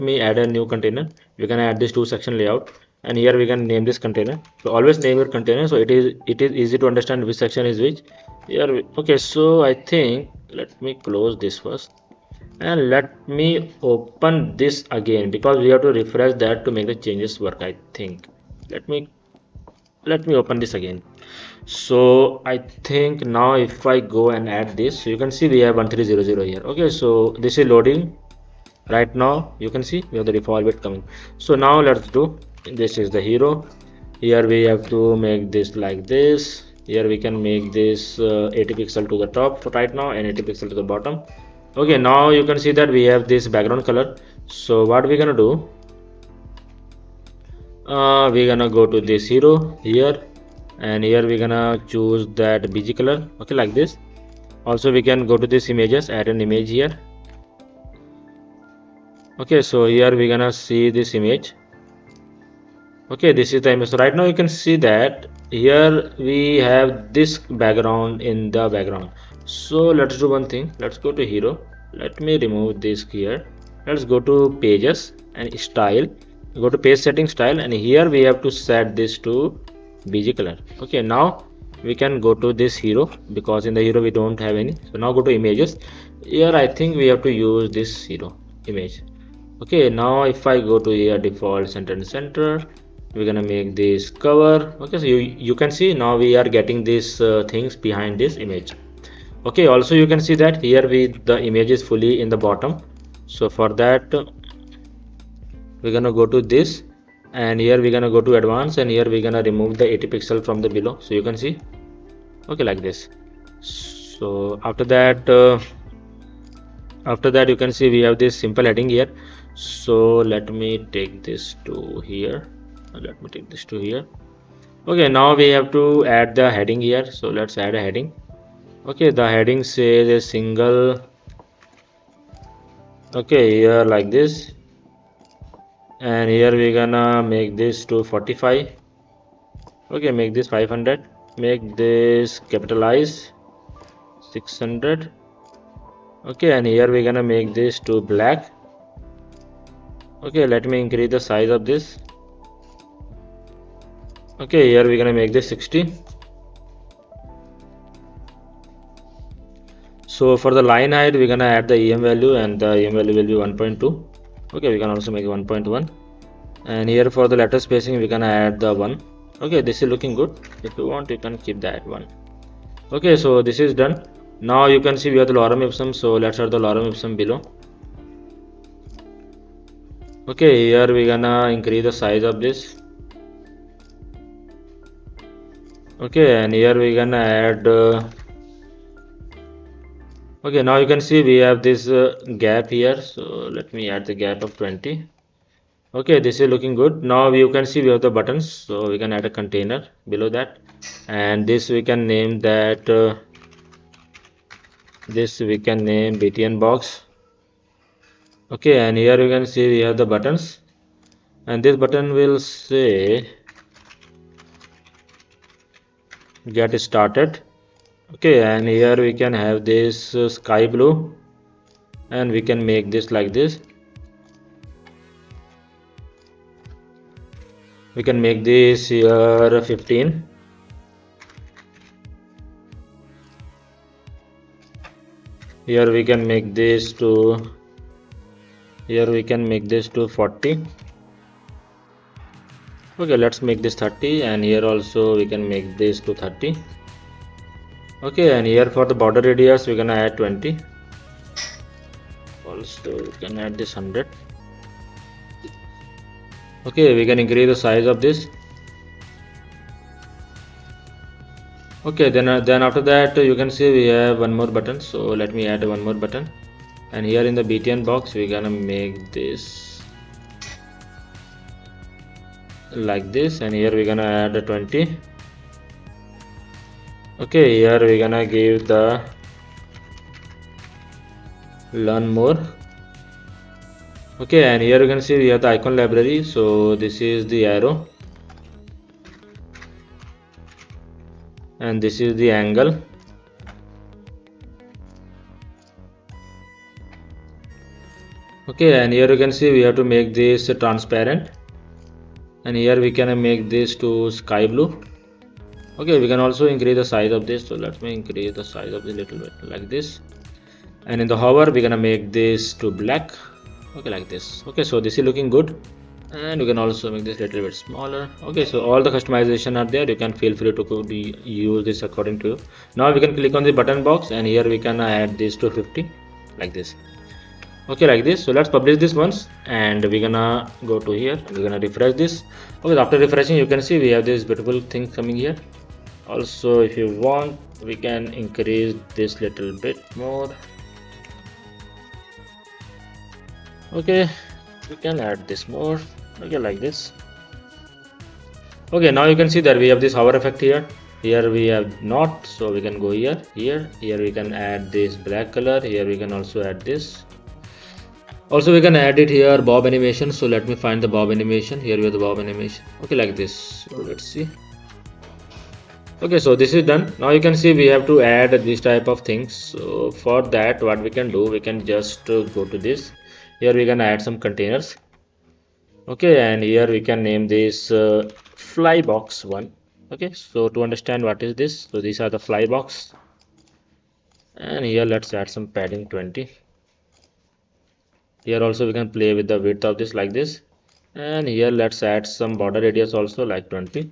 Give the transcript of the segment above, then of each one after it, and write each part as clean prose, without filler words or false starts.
me add a new container. We can add this 2-section layout, and here we can name this container. So always name your container so it is easy to understand which section is which. Here okay, so I think let me close this first and let me open this again because we have to refresh that to make the changes work. I think let me open this again. So I think now if I go and add this, so you can see we have 1300 here. Okay, so this is loading right now. You can see we have the default bit coming. So now let's do, this is the hero. Here we have to make this like this. Here we can make this 80 pixel to the top for right now and 80 pixel to the bottom. Okay, now you can see that we have this background color. So what we're gonna do, we're gonna go to this hero here, and here we're gonna choose that bg color. Okay, like this. Also we can go to this images, add an image here. Okay, so here we're gonna see this image. Okay, this is the image. So right now you can see that here we have this background in the background. So let's do one thing. Let's go to hero. Let me remove this here. Let's go to pages and style. Go to page setting style, and here we have to set this to bg color. Okay, now we can go to this hero because in the hero we don't have any. So now go to images. Here I think we have to use this hero image. Okay, now if I go to here default center and center, we're gonna make this cover. Okay, so you can see now we are getting these things behind this image. Okay, also you can see that here the image is fully in the bottom. So for that we're gonna go to this, and here we're gonna go to advanced, and here we're gonna remove the 80 pixel from the below. So you can see, okay, like this. So after that you can see we have this simple heading here. So let me take this to here. Okay, now we have to add the heading here. So let's add a heading. Okay, the heading says a single. Okay, here like this, and here we're gonna make this to 45. Okay, make this 500. Make this capitalize 600. Okay, and here we're gonna make this to black. Okay, let me increase the size of this. Okay, here we're gonna make this 60. So for the line height we're gonna add the em value, and the em value will be 1.2. okay, we can also make 1.1, and here for the letter spacing we're gonna add the 1. okay, this is looking good. If you want you can keep that 1. okay, so this is done. Now you can see we have the lorem ipsum, so let's add the lorem ipsum below. Okay, here we're gonna increase the size of this. Okay, and here we're gonna add okay, now you can see we have this gap here, so let me add the gap of 20. okay, this is looking good. Now you can see we have the buttons, so we can add a container below that, and this we can name that this we can name btn box. okay, and here you can see we have the buttons, and this button will say get started. okay, and here we can have this sky blue, and we can make this like this. We can make this here 15. Here we can make this to 40. okay, let's make this 30, and here also we can make this to 30. okay, and here for the border radius we're gonna add 20. also we can add this 100. okay, we can increase the size of this. okay, then after that you can see we have one more button, so let me add one more button, and here in the btn box we're gonna make this like this, and here we're gonna add a 20. okay, here we're gonna give the learn more. okay, and here you can see we have the icon library, so this is the arrow, and this is the angle. Okay, and here you can see we have to make this transparent, and here we can make this to sky blue. Okay, we can also increase the size of this, so let me increase the size of this little bit like this. And in the hover we're gonna make this to black. Okay, like this. Okay, so this is looking good, and we can also make this a little bit smaller. Okay, so all the customization are there. You can feel free to use this according to you. Now we can click on the button box, and here we can add this to 50 like this. Okay, like this. So let's publish this once, and we're gonna go to here, we're gonna refresh this. Okay, after refreshing you can see we have this beautiful thing coming here. Also, if you want, we can increase this little bit more. Okay, we can add this more. Okay, like this. Okay, now you can see that we have this hover effect here. Here we have not, so we can go here. Here we can add this black color. Here we can also add this. Also, we can add it here, bob animation. So let me find the bob animation. Here we have the bob animation. Okay, like this. So let's see. Okay, so this is done. Now you can see we have to add this type of things. So for that, what we can do, we can just go to this. Here we can add some containers. Okay, and here we can name this flybox one. Okay, so to understand what is this, so these are the flybox, and here let's add some padding 20. Here also we can play with the width of this like this, and here let's add some border radius also like 20.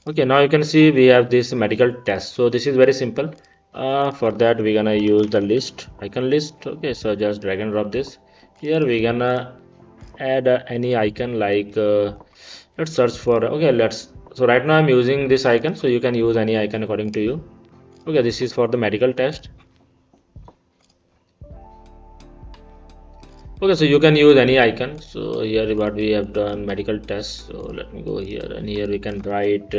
Okay, now you can see we have this medical test. So this is very simple. For that we're gonna use the list, icon list. Okay, so just drag and drop this. Here we're gonna add any icon like let's search for, okay, let's, so right now I'm using this icon, so you can use any icon according to you. Okay, this is for the medical test. Okay, so you can use any icon. So here what we have done, medical test. So let me go here, and here we can write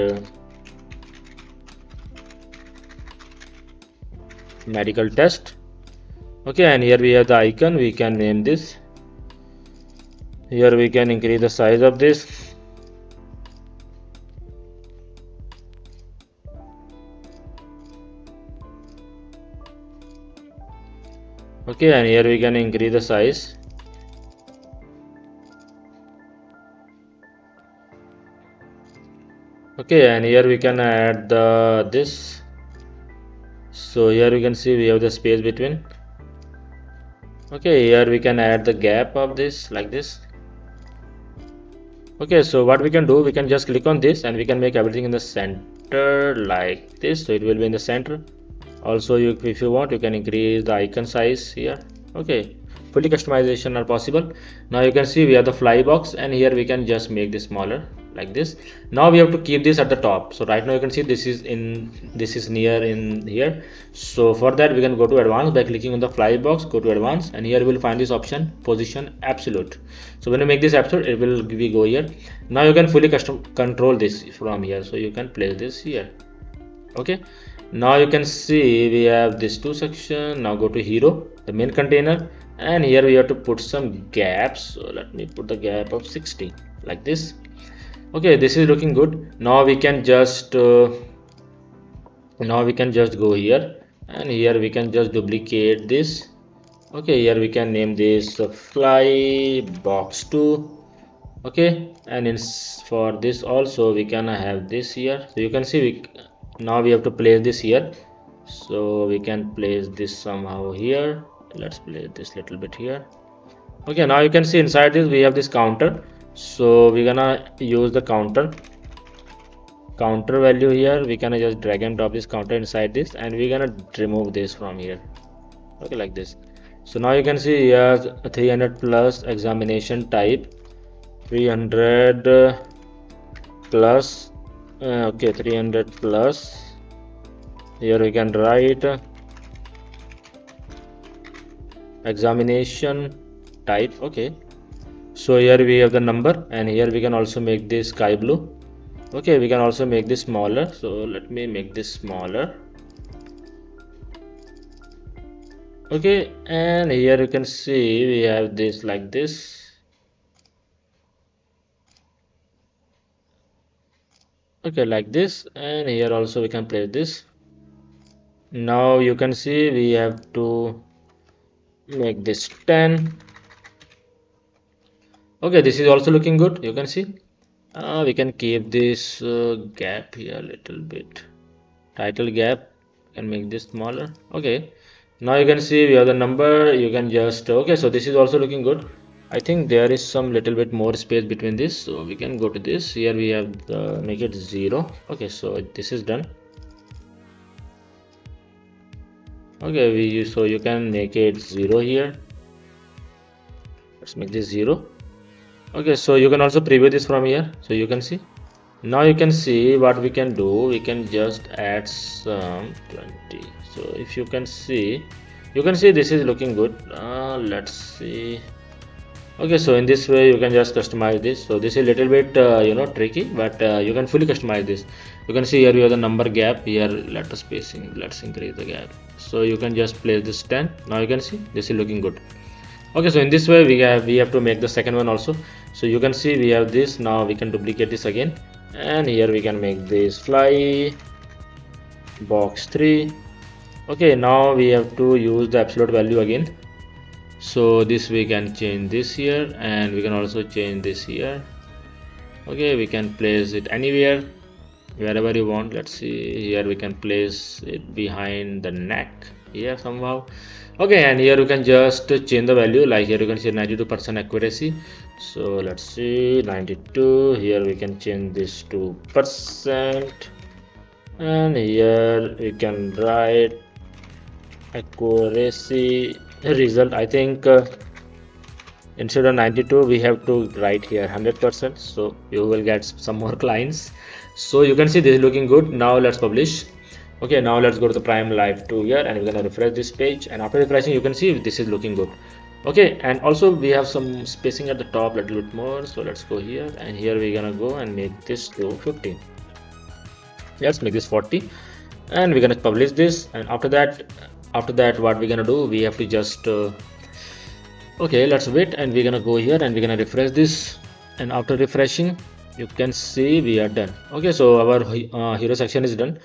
medical test. Okay, and here we have the icon, we can name this. Here we can increase the size of this. Okay, and here we can increase the size. Okay, and here we can add the this. So here you can see we have the space between. Okay, here we can add the gap of this like this. Okay, so what we can do, we can just click on this and we can make everything in the center like this, so it will be in the center. Also, if you want, you can increase the icon size here. Okay, fully customization are possible. Now you can see we have the fly box, and here we can just make this smaller like this. Now we have to keep this at the top. So right now you can see this is near in here. So for that we can go to advanced by clicking on the fly box, go to advanced, and here we will find this option position absolute. So when you make this absolute, it will we go here. Now you can fully custom control this from here, so you can place this here. Okay, now you can see we have this two section. Now go to hero, the main container, and here we have to put some gaps. So let me put the gap of 60 like this. Okay, this is looking good. Now we can just go here, and here we can just duplicate this. Okay, here we can name this fly box 2. Okay, and for this also we can have this here. So you can see now we have to place this here, so we can place this somehow here. Let's place this little bit here. Okay, now you can see inside this we have this counter, so we're gonna use the counter value here. We can just drag and drop this counter inside this, and we're gonna remove this from here. Okay, like this. So now you can see here 300 plus examination type, 300 plus okay, 300 plus. Here we can write examination type. Okay, so here we have the number, and here we can also make this sky blue. Okay, we can also make this smaller, so let me make this smaller. Okay, and here you can see we have this like this. Okay, like this, and here also we can place this. Now you can see we have to make this 10. Okay, this is also looking good. You can see. We can keep this gap here a little bit. Title gap, can make this smaller. Okay, now you can see we have the number. You can just, okay, so this is also looking good. I think there is some little bit more space between this, so we can go to this. Here we have the make it 0. Okay, so this is done. Okay, so you can make it 0 here. Let's make this 0. Okay, so you can also preview this from here, so you can see. Now you can see what we can do. We can just add some 20. So if you can see, this is looking good. Let's see. Okay, so in this way you can just customize this. So this is a little bit tricky, but you can fully customize this. You can see here we have the number gap, here letter spacing. Let's increase the gap. So you can just place this 10. Now you can see this is looking good. Okay, so in this way we have to make the second one also. So you can see we have this. Now we can duplicate this again, and here we can make this fly box 3. Okay, now we have to use the absolute value again. So this we can change this here, and we can also change this here. Okay, we can place it anywhere, wherever you want. Let's see, here we can place it behind the neck here somehow. Okay, and here you can just change the value, like here you can see 92% accuracy. So let's see, 92. Here we can change this to percent, and here we can write accuracy result. I think instead of 92 we have to write here 100%, so you will get some more clients. So you can see this is looking good. Now let's publish. Okay, now let's go to the Prime Live 2 here, and we're gonna refresh this page, and after refreshing you can see this is looking good. Okay, and also we have some spacing at the top a little bit more, so let's go here, and here we're gonna go and make this to 15. Let's make this 40, and we're gonna publish this. And after that what we're gonna do, we have to just okay, let's wait, and we're gonna go here and we're gonna refresh this, and after refreshing you can see we are done. Okay, so our hero section is done.